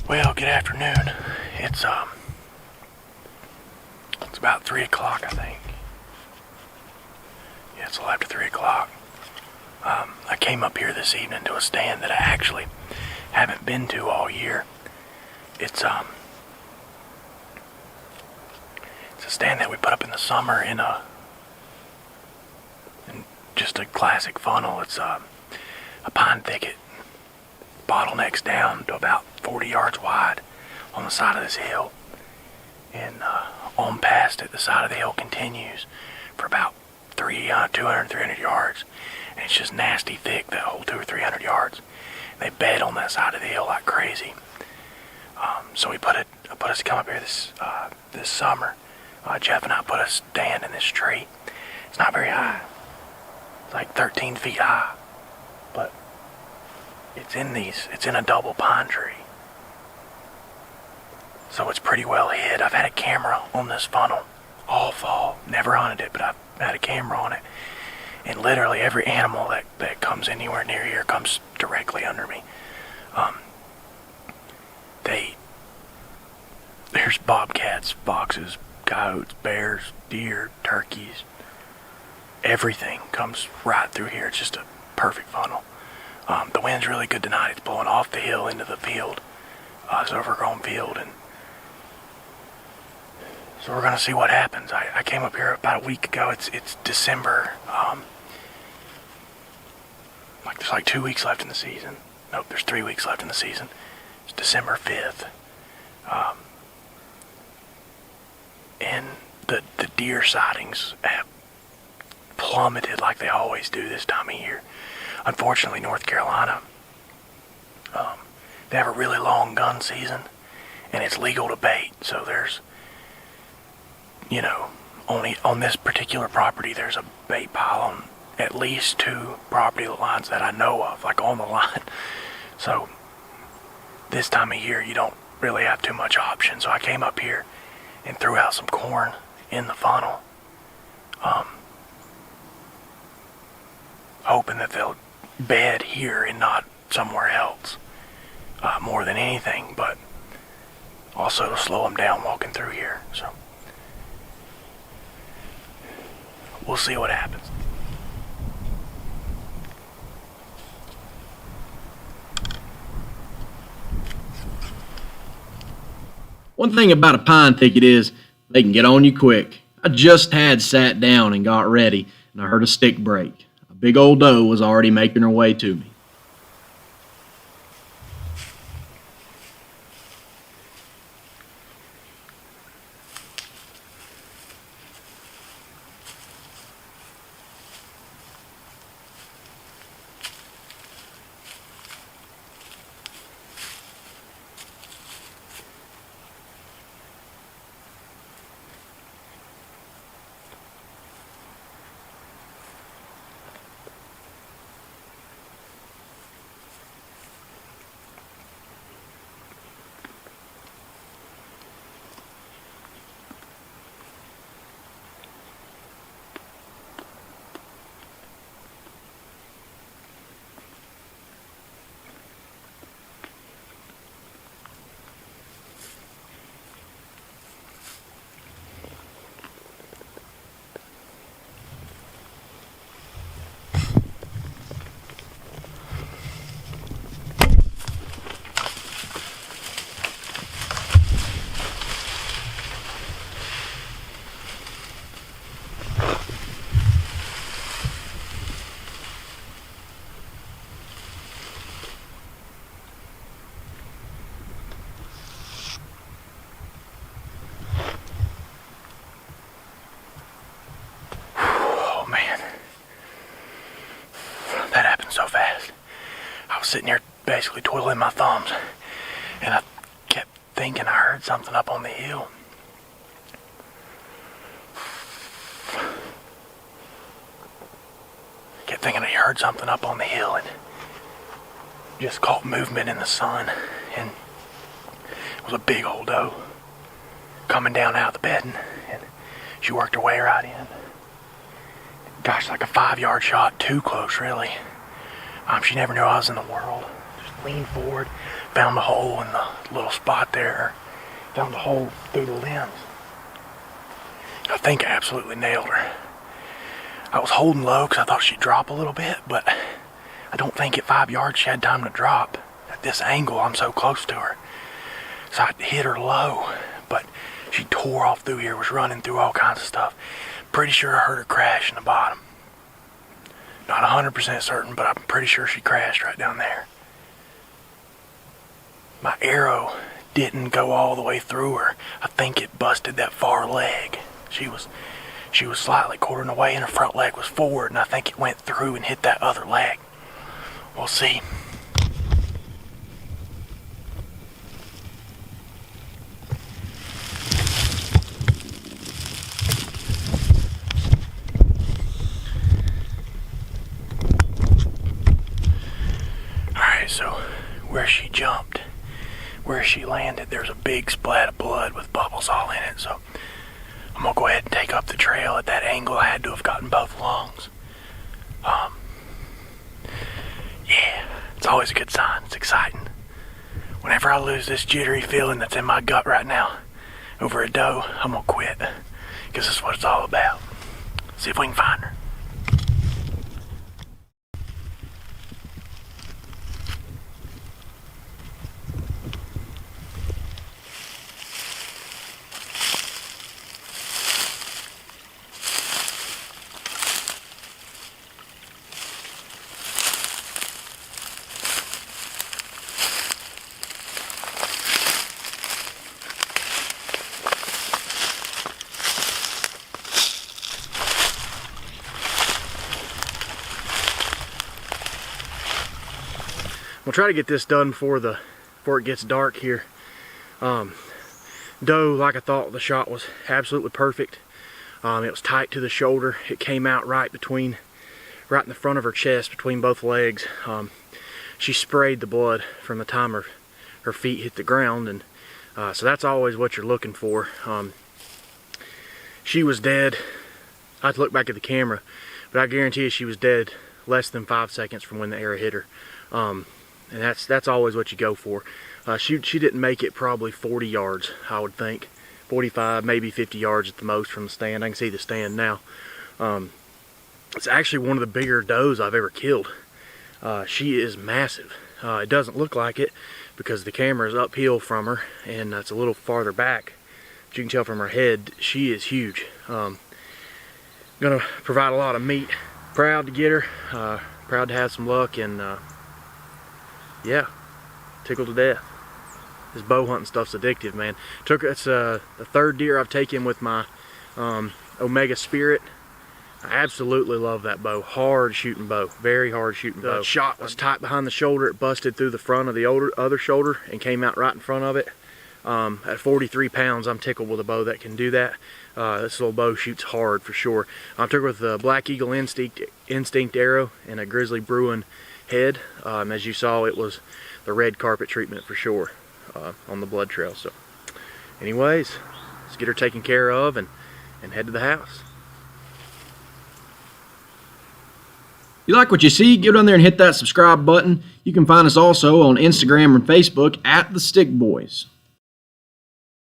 Well, good afternoon. It's about 3 o'clock, I think. Yeah, it's a little after 3 o'clock. I came up here this evening to a stand that I actually haven't been to all year. It's a stand that we put up in the summer in just a classic funnel. It's a pine thicket, bottlenecks down to about 40 yards wide on the side of this hill. And on past it, the side of the hill continues for about 200, 300 yards. And it's just nasty thick, that whole 200 or 300 yards. They bed on that side of the hill like crazy. So I put us to come up here this summer. Jeff and I put a stand in this tree. It's not very high. It's like 13 feet high. But it's in a double pine tree. So it's pretty well hid. I've had a camera on this funnel all fall. Never hunted it, but I've had a camera on it. And literally every animal that comes anywhere near here comes directly under me. There's bobcats, foxes, coyotes, bears, deer, turkeys. Everything comes right through here. It's just a perfect funnel. The wind's really good tonight. It's blowing off the hill into the field. It's an overgrown field, and so we're gonna see what happens. I came up here about a week ago. It's December. There's like 2 weeks left in the season. Nope, there's 3 weeks left in the season. It's December 5th. And the deer sightings have plummeted like they always do this time of year. Unfortunately, North Carolina, they have a really long gun season, and it's legal to bait. So there's, only on this particular property, there's a bait pile on at least 2 property lines that I know of, like on the line. So this time of year, you don't really have too much option. So I came up here and threw out some corn in the funnel, hoping that they'll bed here and not somewhere else, more than anything, but also to slow them down walking through here. So we'll see what happens. One thing about a pine thicket is they can get on you quick. I just had sat down and got ready, and I heard a stick break. A big old doe was already making her way to me. So fast. I was sitting here basically twiddling my thumbs, and I kept thinking I heard something up on the hill. Kept thinking I heard something up on the hill, and just caught movement in the sun, and it was a big old doe coming down out of the bedding, and she worked her way right in. Gosh, like a 5-yard shot, too close, really. She never knew I was in the world. Just leaned forward, found the hole in the little spot there, found the hole through the limbs. I think I absolutely nailed her. I was holding low because I thought she'd drop a little bit, but I don't think at 5 yards she had time to drop. At this angle, I'm so close to her. So I hit her low, but she tore off through here, was running through all kinds of stuff. Pretty sure I heard her crash in the bottom. Not 100% certain, but I'm pretty sure she crashed right down there. My arrow didn't go all the way through her. I think it busted that far leg. She was slightly quartering away and her front leg was forward, and I think it went through and hit that other leg. We'll see. Alright, so where she jumped, where she landed, there's a big splat of blood with bubbles all in it, so I'm gonna go ahead and take up the trail at that angle. I had to have gotten both lungs. Yeah, it's always a good sign. It's exciting. Whenever I lose this jittery feeling that's in my gut right now over a doe, I'm gonna quit, because that's what it's all about. See if we can find her. We'll try to get this done before it gets dark here. Doe, like I thought, the shot was absolutely perfect. It was tight to the shoulder. It came out right in the front of her chest, between both legs. She sprayed the blood from the time her feet hit the ground, and so that's always what you're looking for. She was dead. I have to look back at the camera, but I guarantee you she was dead less than 5 seconds from when the arrow hit her. And that's always what you go for. She didn't make it probably 40 yards, I would think. 45, maybe 50 yards at the most from the stand. I can see the stand now. It's actually one of the bigger does I've ever killed. She is massive. It doesn't look like it because the camera is uphill from her and it's a little farther back. But you can tell from her head, she is huge. Gonna provide a lot of meat. Proud to get her. Proud to have some luck, and yeah, tickled to death. This bow hunting stuff's addictive, man. It's the third deer I've taken with my Omega Spirit. I absolutely love that bow. Hard shooting bow, very hard shooting bow. The shot was tight behind the shoulder. It busted through the front of the other shoulder and came out right in front of it. At 43 pounds, I'm tickled with a bow that can do that. This little bow shoots hard for sure. I took it with a Black Eagle Instinct arrow and a Grizzly Bruin head. As you saw, it was the red carpet treatment for sure on the blood trail. So anyways, let's get her taken care of and head to the house. You like what you see? Get down there and hit that subscribe button. You can find us also on Instagram and Facebook at the Stickboys.